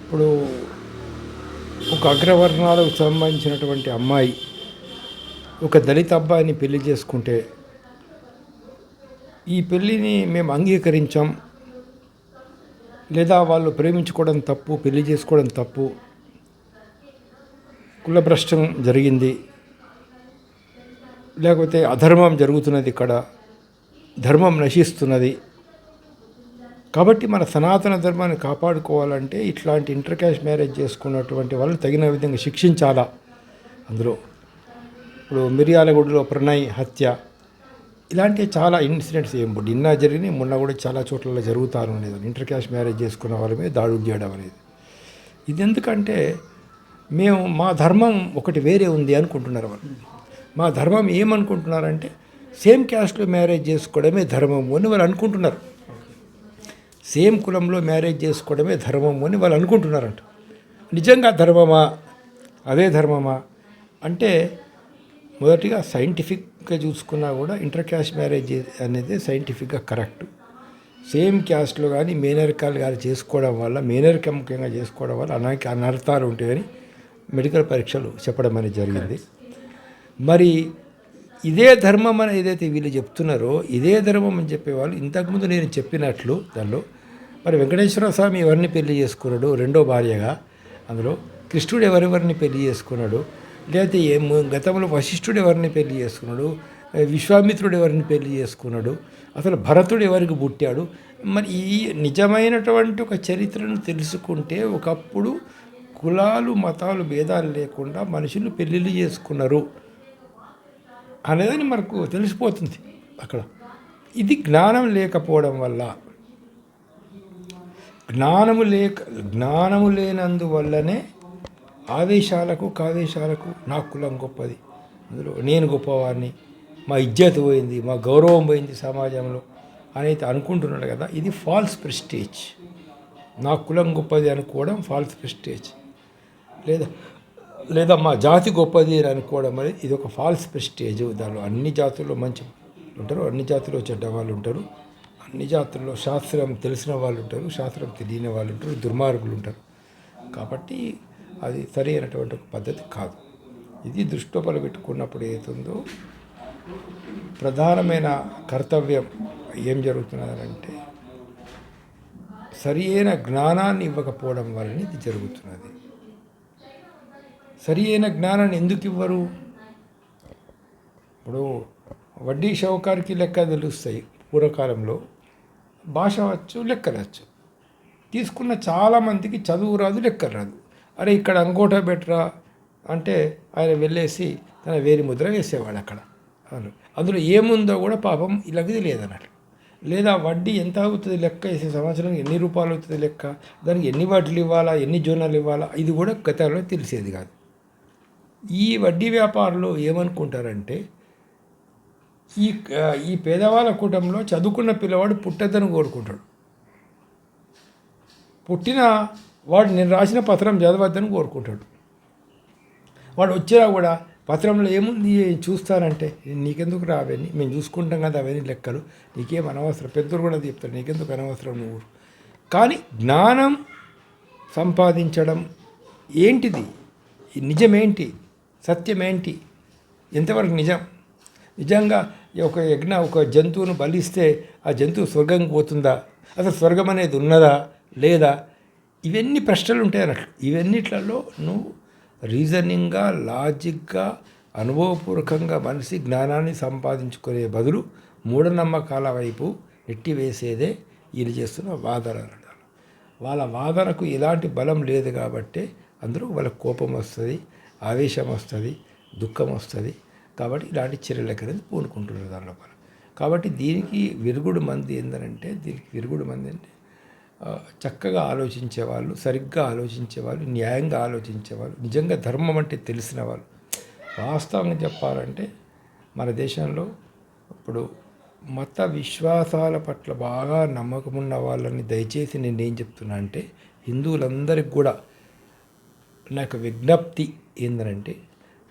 ఇప్పుడు ఒక అగ్రవర్ణాలకు సంబంధించినటువంటి అమ్మాయి ఒక దళిత అబ్బాయిని పెళ్లి చేసుకుంటే, ఈ పెళ్ళిని మేము అంగీకరించాం, లేదా వాళ్ళు ప్రేమించుకోవడం తప్పు, పెళ్లి చేసుకోవడం తప్పు, కులభ్రష్టం జరిగింది, లేకపోతే అధర్మం జరుగుతున్నది, ఇక్కడ ధర్మం నశిస్తున్నది, కాబట్టి మన సనాతన ధర్మాన్ని కాపాడుకోవాలంటే ఇట్లాంటి ఇంటర్ క్యాస్ట్ మ్యారేజ్ చేసుకున్నటువంటి వాళ్ళని తగిన విధంగా శిక్షించాలా. అందులో ఇప్పుడు మిర్యాలగూడలో ప్రణయ్ హత్య, ఇలాంటి చాలా ఇన్సిడెంట్స్ నిన్న జరిగినాయి, మొన్న కూడా చాలా చోట్ల జరుగుతాను అనేది, ఇంటర్ క్యాస్ట్ మ్యారేజ్ చేసుకున్న వాళ్ళ మీద దాడులు చేయడం అనేది. ఇది ఎందుకంటే మేము మా ధర్మం ఒకటి వేరే ఉంది అనుకుంటున్నారు వాళ్ళు. మా ధర్మం ఏమనుకుంటున్నారంటే సేమ్ క్యాస్ట్లో మ్యారేజ్ చేసుకోవడమే ధర్మము అని వాళ్ళు అనుకుంటున్నారు. సేమ్ కులంలో మ్యారేజ్ చేసుకోవడమే ధర్మము అని వాళ్ళు అనుకుంటున్నారంట. నిజంగా ధర్మమా, అదే ధర్మమా అంటే మొదటిగా సైంటిఫిక్గా చూసుకున్నా కూడా ఇంటర్ క్యాస్ట్ మ్యారేజ్ అనేది సైంటిఫిక్గా కరెక్ట్. సేమ్ క్యాస్ట్లో కానీ మేనరికాలు కానీ చేసుకోవడం వల్ల, మేనరిక ముఖ్యంగా చేసుకోవడం వల్ల అనేక అనర్థాలు ఉంటాయని మెడికల్ పరీక్షలు చెప్పడం అనేది జరిగింది. మరి ఇదే ధర్మం అని ఏదైతే వీళ్ళు చెప్తున్నారో ఇదే ధర్మం అని చెప్పేవాళ్ళు ఇంతకుముందు నేను చెప్పినట్లు దానిలో మరి వెంకటేశ్వర స్వామి ఎవరిని పెళ్లి చేసుకున్నాడు రెండో భార్యగా, అందులో కృష్ణుడు ఎవరెవరిని పెళ్లి చేసుకున్నాడు, లేకపోతే గతంలో వశిష్ఠుడు ఎవరిని పెళ్లి చేసుకున్నాడు, విశ్వామిత్రుడు ఎవరిని పెళ్లి చేసుకున్నాడు, అసలు భరతుడు ఎవరికి పుట్టాడు. మరి ఈ నిజమైనటువంటి ఒక చరిత్రను తెలుసుకుంటే ఒకప్పుడు కులాలు మతాలు భేదాలు లేకుండా మనుషులు పెళ్ళిళ్ళు చేసుకున్నారు అనేదని మనకు తెలిసిపోతుంది అక్కడ. ఇది జ్ఞానం లేకపోవడం వల్ల, జ్ఞానము లేనందువల్లనే ఆవేశాలకు కావేశాలకు నా కులం గొప్పది, అందులో నేను గొప్పవాడిని, మా ఇజ్జత్ పోయింది, మా గౌరవం పోయింది సమాజంలో అనేది అనుకుంటున్నాడు కదా. ఇది ఫాల్స్ ప్రెస్టేజ్. నా కులం గొప్పది అనుకోవడం ఫాల్స్ ప్రెస్టేజ్, లేదా మా జాతి గొప్పది అని అనుకోవడం అనేది ఇది ఒక ఫాల్స్ ప్రెస్టేజ్. దానిలో అన్ని జాతుల్లో మంచి ఉంటారు, అన్ని జాతుల్లో చెడ్డ వాళ్ళు ఉంటారు, అన్ని జాతుల్లో శాస్త్రం తెలిసిన వాళ్ళు ఉంటారు, శాస్త్రం తెలియని వాళ్ళు ఉంటారు, దుర్మార్గులు ఉంటారు. కాబట్టి అది సరి అయినటువంటి ఒక పద్ధతి కాదు. ఇది దృష్టిలో పెట్టుకున్నప్పుడు ఏతుందో ప్రధానమైన కర్తవ్యం ఏం జరుగుతున్నదంటే సరి అయిన జ్ఞానాన్ని ఇవ్వకపోవడం వలన ఇది జరుగుతున్నది. సరి అయిన జ్ఞానాన్ని ఎందుకు ఇవ్వరు? ఇప్పుడు వడ్డీ షౌకారికి లెక్క తెలుస్తాయి. పూర్వకాలంలో భాష వచ్చు, లెక్కలు వచ్చు. తీసుకున్న చాలామందికి చదువు రాదు, లెక్కలు రాదు. అరే ఇక్కడ అంగోటా బెటరా అంటే ఆయన వెళ్ళేసి తన వేలి ముద్ర వేసేవాడు అక్కడ. అందులో ఏముందో కూడా పాపం ఇలాగ తెలియదన్నట్లు. లేదా వడ్డీ ఎంత అవుతుంది లెక్క వేసే, సంవత్సరానికి ఎన్ని రూపాయలు అవుతుంది లెక్క, దానికి ఎన్ని వాటిలు ఇవ్వాలా, ఎన్ని జోనాలు ఇవ్వాలా, ఇది కూడా గతంలో తెలిసేది కాదు. ఈ వడ్డీ వ్యాపారులు ఏమనుకుంటారంటే ఈ పేదవాళ్ళ కూటంలో చదువుకున్న పిల్లవాడు పుట్టద్దని కోరుకుంటాడు. పుట్టిన వాడు నేను రాసిన పత్రం చదవద్దని కోరుకుంటాడు. వాడు వచ్చినా కూడా పత్రంలో ఏముంది చూస్తానంటే నీకెందుకు రావని, మేము చూసుకుంటాం కదా అవన్నీ లెక్కలు, నీకేం అనవసరం, పెద్దలు కూడా చెప్తాడు నీకెందుకు అనవసరం నువ్వు. కానీ జ్ఞానం సంపాదించడం ఏంటిది, నిజమేంటి, సత్యమేంటి, ఎంతవరకు నిజం, నిజంగా ఒక జంతువును బలిస్తే ఆ జంతువు స్వర్గంకి పోతుందా, అసలు స్వర్గం అనేది ఉన్నదా లేదా, ఇవన్నీ ప్రశ్నలు ఉంటాయి అన్నట్లు. ఇవన్నిట్లలో నువ్వు రీజనింగ్గా, లాజిక్గా, అనుభవపూర్వకంగా మనిషి జ్ఞానాన్ని సంపాదించుకునే బదులు మూఢనమ్మకాల వైపు నెట్టివేసేదే వీళ్ళు చేస్తున్న వాదన. వాళ్ళ వాదనకు ఎలాంటి బలం లేదు కాబట్టి అందులో వాళ్ళకి కోపం వస్తుంది, ఆవేశం వస్తుంది, దుఃఖం వస్తుంది. కాబట్టి ఇలాంటి చర్యలకు అనేది పూనుకుంటున్నారు దాని లోపల. కాబట్టి దీనికి విరుగుడు మంది ఏంటంటే చక్కగా ఆలోచించేవాళ్ళు, సరిగ్గా ఆలోచించేవాళ్ళు, న్యాయంగా ఆలోచించేవాళ్ళు, నిజంగా ధర్మం అంటే తెలిసిన వాళ్ళు. వాస్తవంగా చెప్పాలంటే మన దేశంలో ఇప్పుడు మత విశ్వాసాల పట్ల బాగా నమ్మకం ఉన్న వాళ్ళని దయచేసి నేనేం చెప్తున్నా అంటే హిందువులందరికీ కూడా నాకు విజ్ఞప్తి ఏంటంటే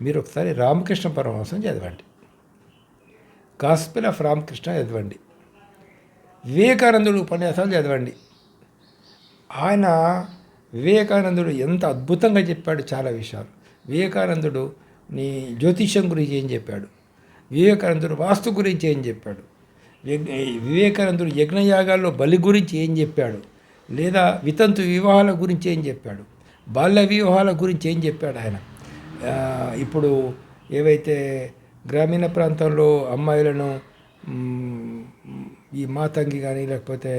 మీరు ఒకసారి రామకృష్ణ పరమహంసం చదవండి, గాస్పెల్ ఆఫ్ రామకృష్ణ చదవండి, వివేకానందుడు ఉపన్యాసాలు చదవండి. వివేకానందుడు ఎంత అద్భుతంగా చెప్పాడు చాలా విషయాలు. వివేకానందుడు నీ జ్యోతిష్యం గురించి ఏం చెప్పాడు, వివేకానందుడు వాస్తు గురించి ఏం చెప్పాడు, వివేకానందుడు యజ్ఞయాగాల్లో బలి గురించి ఏం చెప్పాడు, లేదా వితంతు వివాహాల గురించి ఏం చెప్పాడు, బాల్య వివాహాల గురించి ఏం చెప్పాడు ఆయన. ఇప్పుడు ఏవైతే గ్రామీణ ప్రాంతంలో అమ్మాయిలను ఈ మాతంగి కానీ లేకపోతే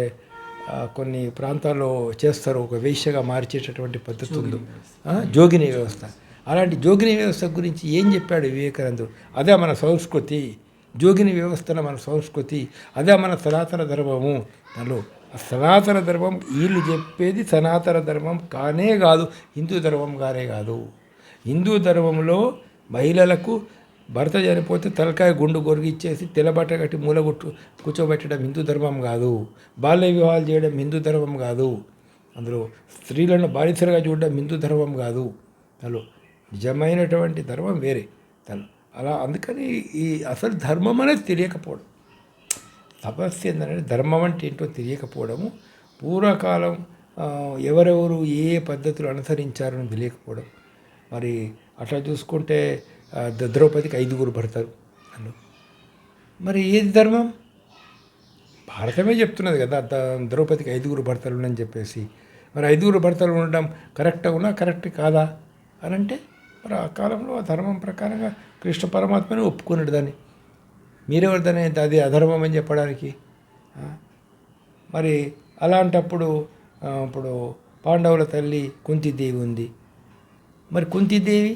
కొన్ని ప్రాంతాల్లో చేస్తారు, ఒక వేశ్యగా మార్చేటటువంటి పద్ధతి ఉంది, జోగిని వ్యవస్థ. అలాంటి జోగిని వ్యవస్థ గురించి ఏం చెప్పాడు వివేకానందుడు. అదే మన సంస్కృతి, జోగిని వ్యవస్థలో మన సంస్కృతి, అదే మన సనాతన ధర్మము. దానిలో సనాతన ధర్మం వీళ్ళు చెప్పేది సనాతన ధర్మం కానే కాదు, హిందూ ధర్మం కానే కాదు. హిందూ ధర్మంలో మహిళలకు భర్త చనిపోతే తలకాయ గుండు గొరిగిచ్చేసి తెల్లబట్ట కట్టి మూలగొట్టు కూర్చోబెట్టడం హిందూ ధర్మం కాదు. బాల్య వివాహాలు చేయడం హిందూ ధర్మం కాదు. అందులో స్త్రీలను బాధితులుగా చూడడం హిందూ ధర్మం కాదు. అసలు నిజమైనటువంటి ధర్మం వేరే. అలా అందుకని ఈ అసలు ధర్మం అనేది తెలియకపోవడం, సమస్య ఏంటంటే ధర్మం అంటే ఏంటో తెలియకపోవడము. పూర్వకాలం ఎవరెవరు ఏ పద్ధతులు అనుసరించారని తెలియకపోవడం. మరి అట్లా చూసుకుంటే ద్రౌపదికి 5 భర్తలు అను. మరి ఏది ధర్మం? భారతమే చెప్తున్నది కదా ద్రౌపదికి 5 భర్తలు ఉన్నాయని చెప్పేసి. మరి 5 భర్తలు ఉండడం కరెక్ట్గా ఉన్నా కరెక్ట్ కాదా అని అంటే మరి ఆ కాలంలో ఆ ధర్మం ప్రకారంగా కృష్ణ పరమాత్మని ఒప్పుకున్నాడు దాన్ని. మీరెవరు దాన్ని అది అధర్మం అని చెప్పడానికి? మరి అలాంటప్పుడు ఇప్పుడు పాండవుల తల్లి కుంతీదేవి ఉంది. మరి కుంతీదేవి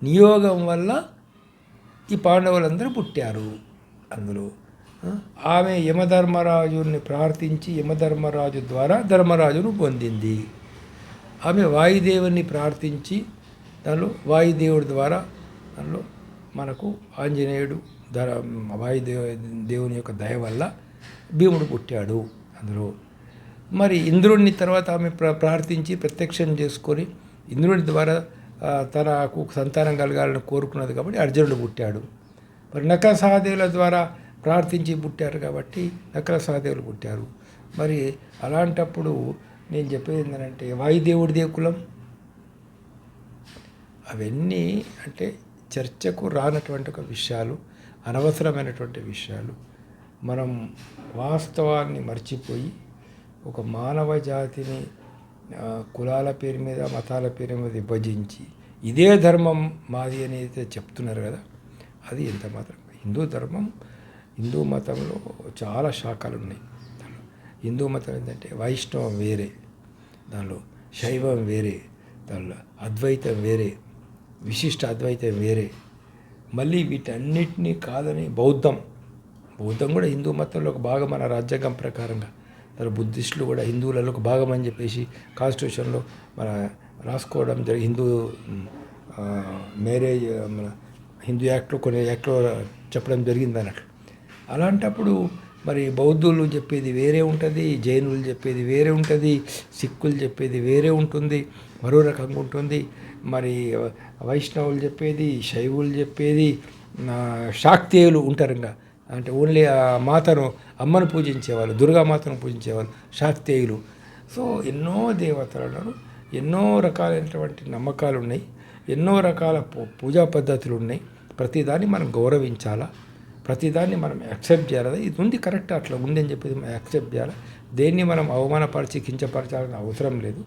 నియోగం వల్ల ఈ పాండవులందరూ పుట్టారు. అందులో ఆమె యమధర్మరాజుని ప్రార్థించి యమధర్మరాజు ద్వారా ధర్మరాజును పొందింది. ఆమె వాయుదేవుని ప్రార్థించి దానిలో వాయుదేవుడి ద్వారా దానిలో మనకు ఆంజనేయుడు దేవుని యొక్క దయ వల్ల భీముడు పుట్టాడు. అందులో మరి ఇంద్రుడిని తర్వాత ఆమె ప్రార్థించి ప్రత్యక్షం చేసుకొని ఇంద్రుడి ద్వారా తనకు సంతానం కలగాలని కోరుకున్నది కాబట్టి అర్జునుడు పుట్టాడు. మరి నకుల సహదేవుల ద్వారా ప్రార్థించి పుట్టారు కాబట్టి నకుల సహదేవులు పుట్టారు. మరి అలాంటప్పుడు నేను చెప్పేది ఏంటంటే వాయుదేవుడిదే కులం. అవన్నీ అంటే చర్చకు రానటువంటి ఒక విషయాలు, అనవసరమైనటువంటి విషయాలు. మనం వాస్తవాన్ని మర్చిపోయి ఒక మానవ జాతిని కులాల పేరు మీద మతాల పేరు మీద విభజించి ఇదే ధర్మం మాది అని అయితే చెప్తున్నారు కదా, అది ఎంత మాత్రం. హిందూ మతంలో చాలా శాఖలు ఉన్నాయి. హిందూ మతం ఏంటంటే వైష్ణవం వేరే, దానిలో శైవం వేరే, దానిలో అద్వైతం వేరే, విశిష్ట అద్వైతం వేరే. మళ్ళీ వీటన్నిటినీ కాదని బౌద్ధం కూడా హిందూ మతంలో ఒక భాగం. మన రాజ్యాంగం ప్రకారంగా బుద్ధిస్టులు కూడా హిందువులలో ఒక భాగం అని చెప్పేసి కాన్స్టిట్యూషన్లో మన రాసుకోవడం జరిగి హిందూ మ్యారేజ్ మన హిందూ యాక్ట్లో కొన్ని యాక్ట్లో చెప్పడం జరిగింది అన్నట్లు. అలాంటప్పుడు మరి బౌద్ధులు చెప్పేది వేరే ఉంటుంది, జైనులు చెప్పేది వేరే ఉంటుంది, సిక్కులు చెప్పేది వేరే ఉంటుంది, మరో రకంగా ఉంటుంది. మరి వైష్ణవులు చెప్పేది, శైవులు చెప్పేది, శాక్తేయులు ఉంటారు. ఇంకా అంటే ఓన్లీ ఆ మాతను అమ్మను పూజించేవాళ్ళు, దుర్గామాతను పూజించేవాళ్ళు శాక్తేయులు. సో ఎన్నో దేవతలను ఎన్నో రకాలైనటువంటి నమ్మకాలు ఉన్నాయి, ఎన్నో రకాల పూజా పద్ధతులు ఉన్నాయి. ప్రతిదాన్ని మనం గౌరవించాలా, ప్రతిదాన్ని మనం యాక్సెప్ట్ చేయాలి. ఇది ఉంది కరెక్ట్, అట్లా ఉంది అని చెప్పేది మనం యాక్సెప్ట్ చేయాలి. దేన్ని మనం అవమానపరిచి కించపరచాలని అవసరం లేదు.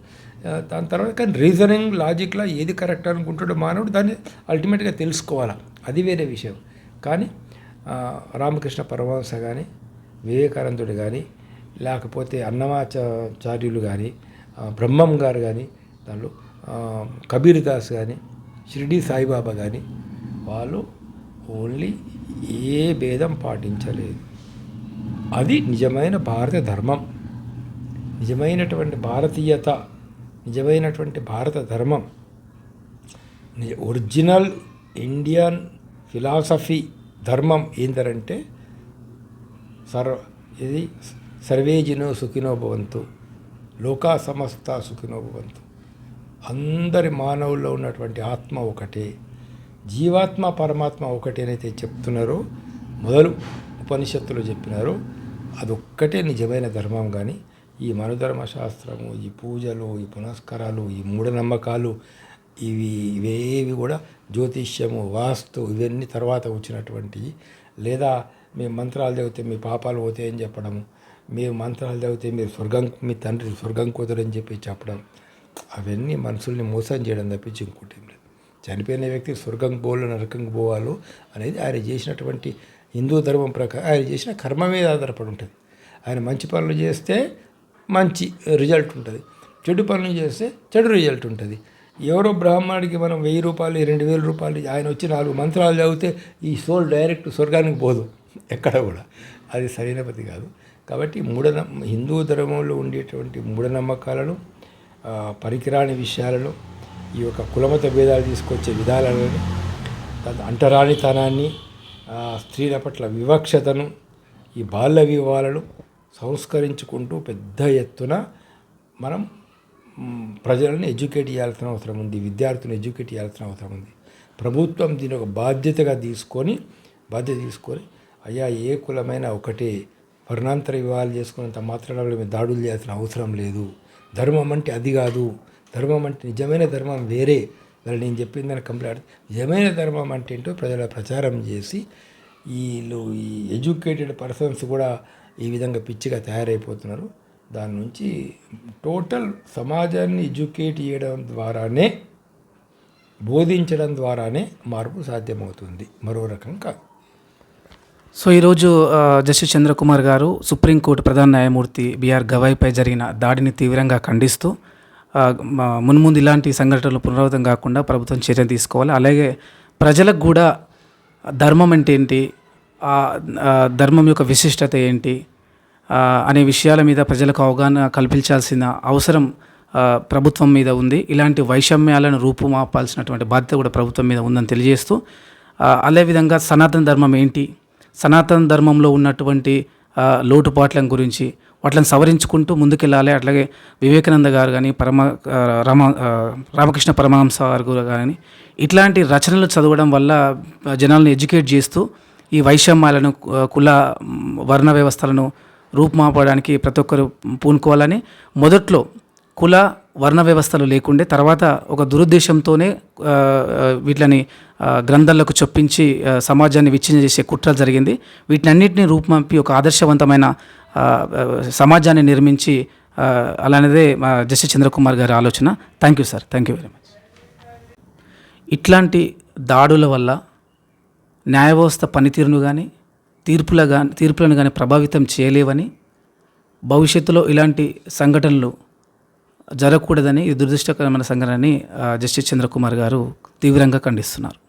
దాని తర్వాత కానీ రీజనింగ్ లాజిక్లా ఏది కరెక్ట్ అనుకుంటాడో మానవుడు దాన్ని అల్టిమేట్గా తెలుసుకోవాలి, అది వేరే విషయం. కానీ రామకృష్ణ పరమహంస కానీ, వివేకానందుడు కానీ, లేకపోతే అన్నమాచార్యులు కానీ, బ్రహ్మం గారు కానీ, దానిలో కబీర్ దాస్ కానీ, షిరిడి సాయిబాబా కానీ, వాళ్ళు ఓన్లీ ఏ భేదం పాటించలేదు. అది నిజమైన భారత ధర్మం, నిజమైనటువంటి భారతీయత, నిజమైనటువంటి భారత ధర్మం. ఒరిజినల్ ఇండియన్ ఫిలాసఫీ ధర్మం ఏంటంటే ఇది సర్వే జనో సుఖినో భవంతు, లోకా సమస్త సుఖినో భవంతు. అందరి మానవుల్లో ఉన్నటువంటి ఆత్మ ఒకటే, జీవాత్మ పరమాత్మ ఒకటే అయితే చెప్తున్నారో, మొదలు ఉపనిషత్తులు చెప్పినారో అదొక్కటే నిజమైన ధర్మం. కానీ ఈ మనుధర్మ శాస్త్రము, ఈ పూజలు, ఈ పునస్కారాలు, ఈ మూఢనమ్మకాలు, ఇవేవి కూడా జ్యోతిష్యము, వాస్తు ఇవన్నీ తర్వాత వచ్చినటువంటివి. లేదా మేము మంత్రాలు చదివితే మీ పాపాలు పోతాయని చెప్పడము, మేము మంత్రాలు చదివితే మీరు మీ తండ్రి స్వర్గం కుదరని చెప్పి చెప్పడం, అవన్నీ మనుషుల్ని మోసం చేయడం తప్పించి ఇంకోటి ఏం లేదు. చనిపోయిన వ్యక్తి స్వర్గం పోలు నరకంకి పోవాలో అనేది ఆయన చేసినటువంటి హిందూ ధర్మం ప్రకారం ఆయన చేసిన కర్మ మీద ఆధారపడి ఉంటుంది. ఆయన మంచి పనులు చేస్తే మంచి రిజల్ట్ ఉంటుంది, చెడు పనులు చేస్తే చెడు రిజల్ట్ ఉంటుంది. ఎవరో బ్రాహ్మణుడికి మనం 1000 రూపాయలు 2000 రూపాయలు ఆయన వచ్చి 4 మంత్రాలు చదివితే ఈ సోల్ డైరెక్ట్ స్వర్గానికి పోదు ఎక్కడ కూడా, అది సరైన పద్ధతి కాదు. కాబట్టి హిందూ ధర్మంలో ఉండేటువంటి మూఢనమ్మకాలను, పనికిరాని విషయాలను, ఈ యొక్క కులమత భేదాలు తీసుకొచ్చే విధానాలను, అంటరానితనాన్ని, స్త్రీల పట్ల వివక్షతను, ఈ బాల్య వివాహాలను సంస్కరించుకుంటూ పెద్ద ఎత్తున మనం ప్రజలను ఎడ్యుకేట్ చేయాల్సిన అవసరం ఉంది, విద్యార్థులను ఎడ్యుకేట్ చేయాల్సిన అవసరం ఉంది. ప్రభుత్వం దీని ఒక బాధ్యత తీసుకొని అయ్యా ఏ కులమైనా ఒకటే, వర్ణాంతర వివాహాలు చేసుకున్నంత మాత్రాన మేము దాడులు చేయాల్సిన అవసరం లేదు. ధర్మం అంటే అది కాదు, ధర్మం అంటే నిజమైన ధర్మం వేరే. మరి నేను చెప్పిన దాన్ని కంప్లీట్ నిజమైన ధర్మం అంటే ఏంటో ప్రజల ప్రచారం చేసి ఈ ఎడ్యుకేటెడ్ పర్సన్స్ కూడా ఈ విధంగా పిచ్చిగా తయారైపోతున్నారు. దాని నుంచి టోటల్ సమాజాన్ని ఎడ్యుకేట్ చేయడం ద్వారానే, బోధించడం ద్వారానే మార్పు సాధ్యమవుతుంది, మరో రకం కాదు. సో ఈరోజు జస్టిస్ చంద్రకుమార్ గారు సుప్రీంకోర్టు ప్రధాన న్యాయమూర్తి బిఆర్ గవాయ్పై జరిగిన దాడిని తీవ్రంగా ఖండిస్తూ మున్ముందు ఇలాంటి సంఘటనలు పునరావృతం కాకుండా ప్రభుత్వం చర్య తీసుకోవాలి, అలాగే ప్రజలకు కూడా ధర్మం అంటే ఏంటి, ధర్మం యొక్క విశిష్టత ఏంటి అనే విషయాల మీద ప్రజలకు అవగాహన కల్పించాల్సిన అవసరం ప్రభుత్వం మీద ఉంది. ఇలాంటి వైషమ్యాలను రూపుమాపాల్సినటువంటి బాధ్యత కూడా ప్రభుత్వం మీద ఉందని తెలియజేస్తూ, అదేవిధంగా సనాతన ధర్మం ఏంటి, సనాతన ధర్మంలో ఉన్నటువంటి లోటుపాట్ల గురించి వాటిని సవరించుకుంటూ ముందుకెళ్ళాలి. అట్లాగే వివేకానంద గారు కానీ రామకృష్ణ పరమహంస గారు కానీ ఇట్లాంటి రచనలు చదవడం వల్ల జనాలను ఎడ్యుకేట్ చేస్తూ ఈ వైషమ్యాలను, కుల వర్ణ వ్యవస్థలను రూపుమాపడానికి ప్రతి ఒక్కరు పూనుకోవాలని, మొదట్లో కుల వర్ణ వ్యవస్థలు లేకుండే తర్వాత ఒక దురుద్దేశంతోనే వీటిని గ్రంథాలకు చొప్పించి సమాజాన్ని విచ్ఛిన్న చేసే కుట్రలు జరిగింది. వీటినన్నింటినీ రూపుమాపి ఒక ఆదర్శవంతమైన సమాజాన్ని నిర్మించి అలానేదే జస్టిస్ చంద్రకుమార్ గారి ఆలోచన. Thank you sir, thank you very much. ఇట్లాంటి దాడుల వల్ల న్యాయ వ్యవస్థ పనితీరును కానీ తీర్పులను కానీ ప్రభావితం చేయలేవని, భవిష్యత్తులో ఇలాంటి సంఘటనలు జరగకూడదని, ఇది దురదృష్టకరమైన సంఘటనని జస్టిస్ చంద్రకుమార్ గారు తీవ్రంగా ఖండిస్తున్నారు.